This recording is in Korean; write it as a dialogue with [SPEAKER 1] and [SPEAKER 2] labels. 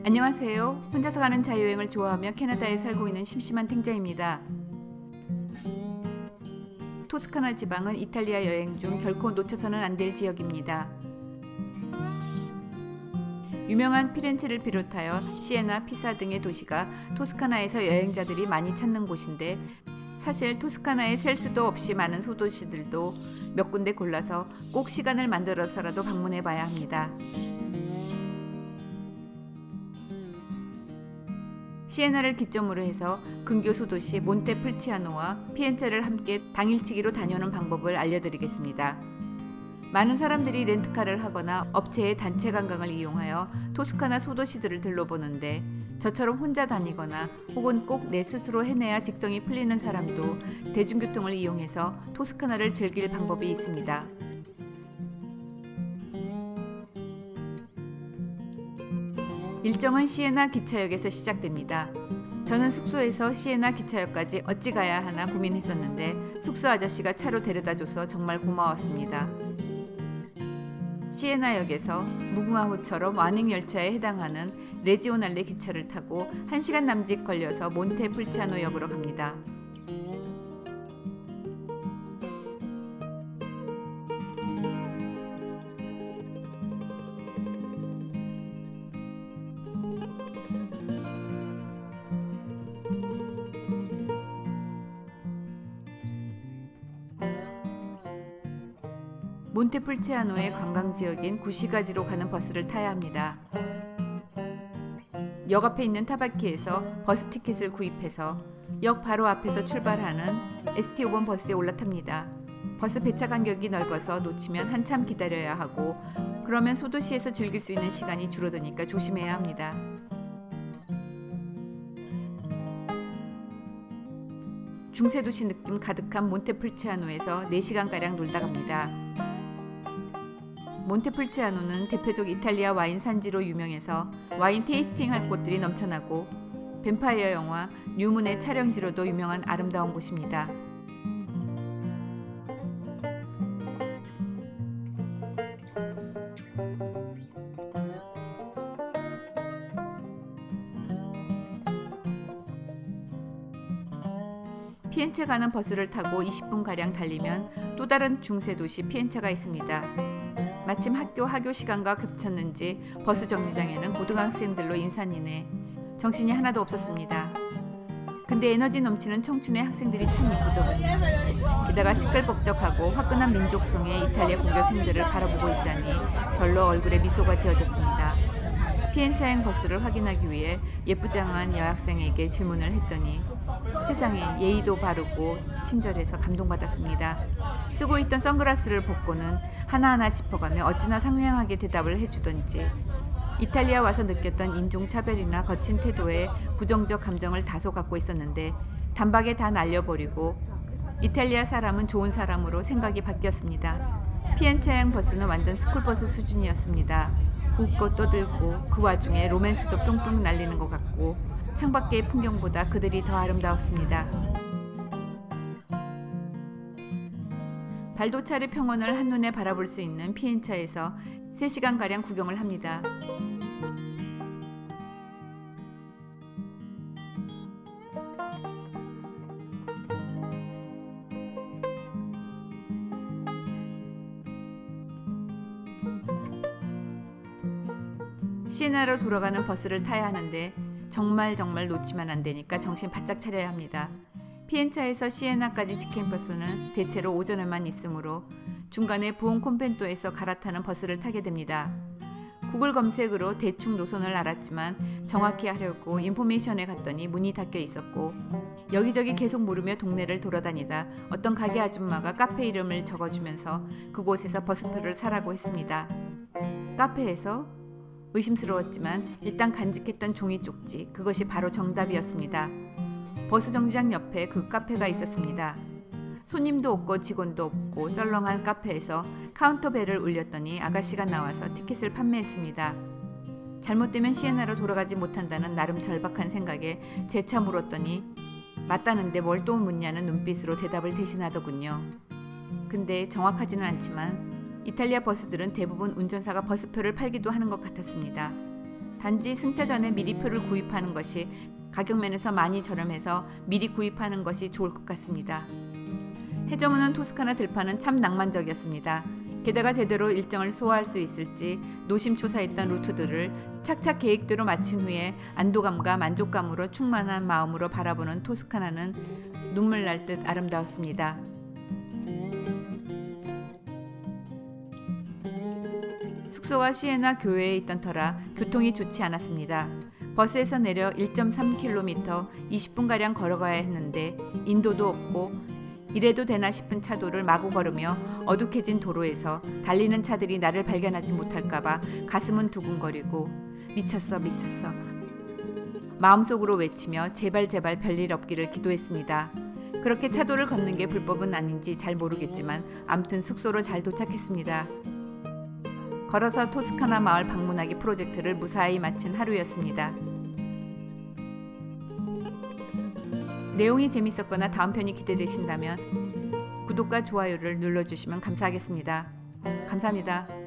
[SPEAKER 1] 안녕하세요. 혼자서 가는 자유여행을 좋아하며 캐나다에 살고 있는 심심한 탱자입니다. 토스카나 지방은 이탈리아 여행 중 결코 놓쳐서는 안 될 지역입니다. 유명한 피렌체를 비롯하여 시에나, 피사 등의 도시가 토스카나에서 여행자들이 많이 찾는 곳인데 사실 토스카나에 셀 수도 없이 많은 소도시들도 몇 군데 골라서 꼭 시간을 만들어서라도 방문해 봐야 합니다. 시에나를 기점으로 해서 근교 소도시 몬테풀치아노와 피엔체를 함께 당일치기로 다녀오는 방법을 알려드리겠습니다. 많은 사람들이 렌트카를 하거나 업체의 단체 관광을 이용하여 토스카나 소도시들을 들러보는데 저처럼 혼자 다니거나 혹은 꼭 내 스스로 해내야 직성이 풀리는 사람도 대중교통을 이용해서 토스카나를 즐길 방법이 있습니다. 일정은 시에나 기차역에서 시작됩니다. 저는 숙소에서 시에나 기차역까지 어찌 가야 하나 고민했었는데 숙소 아저씨가 차로 데려다줘서 정말 고마웠습니다. 시에나역에서 무궁화호처럼 완행 열차에 해당하는 레지오날레 기차를 타고 1시간 남짓 걸려서 몬테풀치아노 역으로 갑니다. 몬테풀치아노의 관광지역인 구시가지로 가는 버스를 타야 합니다. 역 앞에 있는 타바키에서 버스 티켓을 구입해서 역 바로 앞에서 출발하는 ST5번 버스에 올라탑니다. 버스 배차 간격이 넓어서 놓치면 한참 기다려야 하고 그러면 소도시에서 즐길 수 있는 시간이 줄어드니까 조심해야 합니다. 중세도시 느낌 가득한 몬테풀치아노에서 4시간가량 놀다 갑니다. 몬테풀치아노는 대표적 이탈리아 와인 산지로 유명해서 와인 테이스팅 할 곳들이 넘쳐나고 뱀파이어 영화 뉴문의 촬영지로도 유명한 아름다운 곳입니다. 피엔체 가는 버스를 타고 20분가량 달리면 또 다른 중세도시 피엔체가 있습니다. 마침 하교 시간과 겹쳤는지 버스 정류장에는 고등학생들로 인산이네. 정신이 하나도 없었습니다. 근데 에너지 넘치는 청춘의 학생들이 참 이쁘더군요. 게다가 시끌벅적하고 화끈한 민족성의 이탈리아 공교생들을 바라보고 있자니 절로 얼굴에 미소가 지어졌습니다. 피엔체행 버스를 확인하기 위해 예쁘장한 여학생에게 질문을 했더니 세상에 예의도 바르고 친절해서 감동받았습니다. 쓰고 있던 선글라스를 벗고는 하나하나 짚어가며 어찌나 상냥하게 대답을 해주던지 이탈리아 와서 느꼈던 인종차별이나 거친 태도에 부정적 감정을 다소 갖고 있었는데 단박에 다 날려버리고 이탈리아 사람은 좋은 사람으로 생각이 바뀌었습니다. 피엔체행 버스는 완전 스쿨버스 수준이었습니다. 웃고 떠들고 그 와중에 로맨스도 뿅뿅 날리는 것 같고 창밖의 풍경보다 그들이 더 아름다웠습니다. 발도차르 평원을 한눈에 바라볼 수 있는 피엔체에서 3시간가량 구경을 합니다. 시에나로 돌아가는 버스를 타야 하는데 정말 놓치면 안 되니까 정신 바짝 차려야 합니다. 피엔체에서 시에나까지 직행 버스는 대체로 오전에만 있으므로 중간에 부온 콘펜토에서 갈아타는 버스를 타게 됩니다. 구글 검색으로 대충 노선을 알았지만 정확히 하려고 인포메이션에 갔더니 문이 닫혀 있었고 여기저기 계속 물으며 동네를 돌아다니다 어떤 가게 아줌마가 카페 이름을 적어주면서 그곳에서 버스표를 사라고 했습니다. 카페에서? 의심스러웠지만 일단 간직했던 종이 쪽지, 그것이 바로 정답이었습니다. 버스 정류장 옆에 그 카페가 있었습니다. 손님도 없고 직원도 없고 썰렁한 카페에서 카운터벨을 울렸더니 아가씨가 나와서 티켓을 판매했습니다. 잘못되면 시에나로 돌아가지 못한다는 나름 절박한 생각에 재차 물었더니 맞다는데 뭘 또 묻냐는 눈빛으로 대답을 대신하더군요. 근데 정확하지는 않지만 이탈리아 버스들은 대부분 운전사가 버스표를 팔기도 하는 것 같았습니다. 단지 승차 전에 미리 표를 구입하는 것이 가격면에서 많이 저렴해서 미리 구입하는 것이 좋을 것 같습니다. 해저문은 토스카나 들판은 참 낭만적이었습니다. 게다가 제대로 일정을 소화할 수 있을지 노심초사했던 루트들을 착착 계획대로 마친 후에 안도감과 만족감으로 충만한 마음으로 바라보는 토스카나는 눈물 날 듯 아름다웠습니다. 숙소가 시에나 교외에 있던 터라 교통이 좋지 않았습니다. 버스에서 내려 1.3km 20분가량 걸어가야 했는데 인도도 없고 이래도 되나 싶은 차도를 마구 걸으며 어둑해진 도로에서 달리는 차들이 나를 발견하지 못할까봐 가슴은 두근거리고 미쳤어 미쳤어 마음속으로 외치며 제발 제발 별일 없기를 기도했습니다. 그렇게 차도를 걷는 게 불법은 아닌지 잘 모르겠지만 암튼 숙소로 잘 도착했습니다. 걸어서 토스카나 마을 방문하기 프로젝트를 무사히 마친 하루였습니다. 내용이 재밌었거나 다음 편이 기대되신다면 구독과 좋아요를 눌러주시면 감사하겠습니다. 감사합니다.